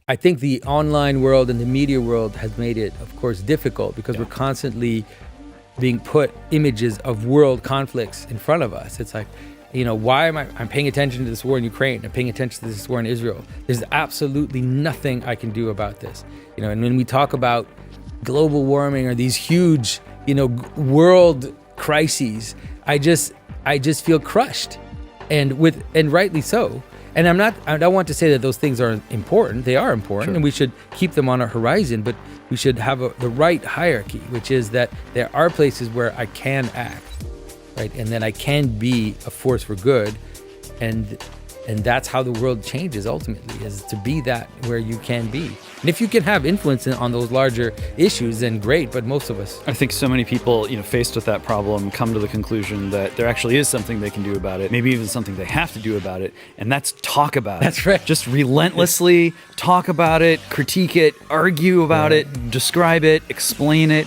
I think the online world and the media world has made it, of course, difficult because we're constantly being put images of world conflicts in front of us. It's like, why am I'm paying attention to this war in Ukraine? I'm paying attention to this war in Israel. There's absolutely nothing I can do about this. And when we talk about global warming or these huge, world crises, I just feel crushed, and rightly so. And I don't want to say that those things aren't important. They are important, and we should keep them on our horizon, but we should have the right hierarchy, which is that there are places where I can act, right? And then I can be a force for good. And that's how the world changes ultimately, is to be that where you can be. And if you can have influence on those larger issues, then great, but most of us. I think so many people, faced with that problem, come to the conclusion that there actually is something they can do about it, maybe even something they have to do about it, and that's talk about it. That's right. Just relentlessly talk about it, critique it, argue about it, describe it, explain it.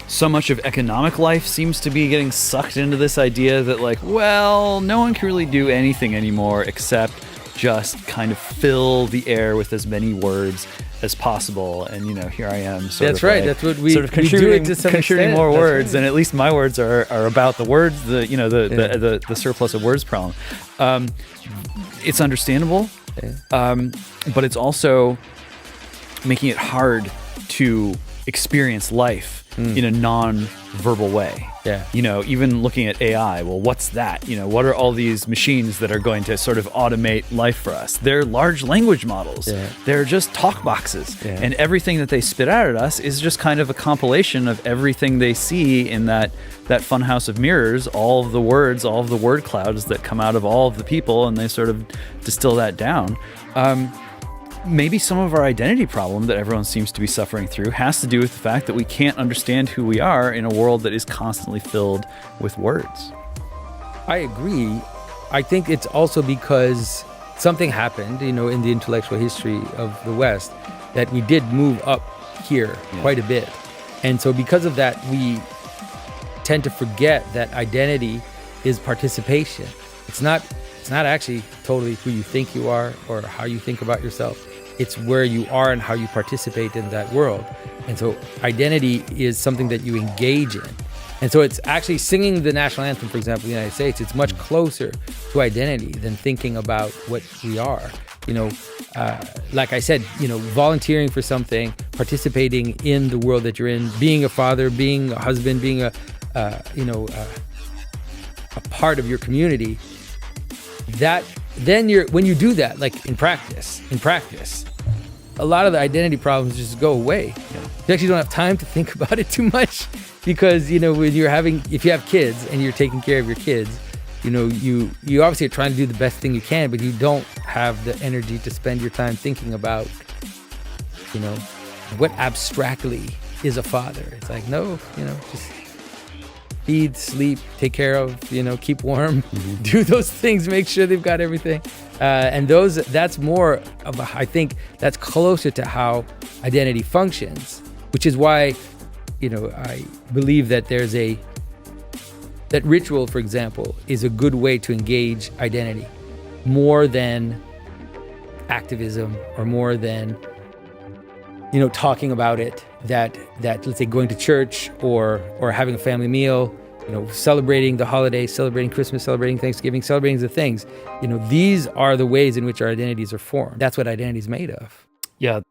So much of economic life seems to be getting sucked into this idea that no one can really do anything anymore except just kind of fill the air with as many words as possible. And, here I am. That's right. That's what we contributing, do it to some contributing extent. more That's words. right. And at least my words are about the words, the surplus of words problem. It's understandable, but it's also making it hard to experience life in a non-verbal way. Yeah. Even looking at AI, well, what's that? What are all these machines that are going to sort of automate life for us? They're large language models. Yeah. They're just talk boxes. Yeah. And everything that they spit out at us is just kind of a compilation of everything they see in that funhouse of mirrors, all of the words, all of the word clouds that come out of all of the people, and they sort of distill that down. Maybe some of our identity problem that everyone seems to be suffering through has to do with the fact that we can't understand who we are in a world that is constantly filled with words. I agree. I think it's also because something happened, in the intellectual history of the West, that we did move up here quite a bit. And so because of that, we tend to forget that identity is participation. It's not actually totally who you think you are or how you think about yourself. It's where you are and how you participate in that world. And so identity is something that you engage in. And so it's actually singing the national anthem, for example, in the United States. It's much closer to identity than thinking about what we are. Like I said, volunteering for something, participating in the world that you're in, being a father, being a husband, being a part of your community. Then when you do that, like in practice, a lot of the identity problems just go away. Yeah. You actually don't have time to think about it too much because, when if you have kids and you're taking care of your kids, you obviously are trying to do the best thing you can, but you don't have the energy to spend your time thinking about, what abstractly is a father. It's like, no, just feed, sleep, take care of, keep warm, do those things, make sure they've got everything. And that's more of I think that's closer to how identity functions, which is why, I believe that that ritual, for example, is a good way to engage identity more than activism or more than, talking about it, that let's say going to church or having a family meal, celebrating the holidays, celebrating Christmas, celebrating Thanksgiving, celebrating the things. These are the ways in which our identities are formed. That's what identity is made of. Yeah,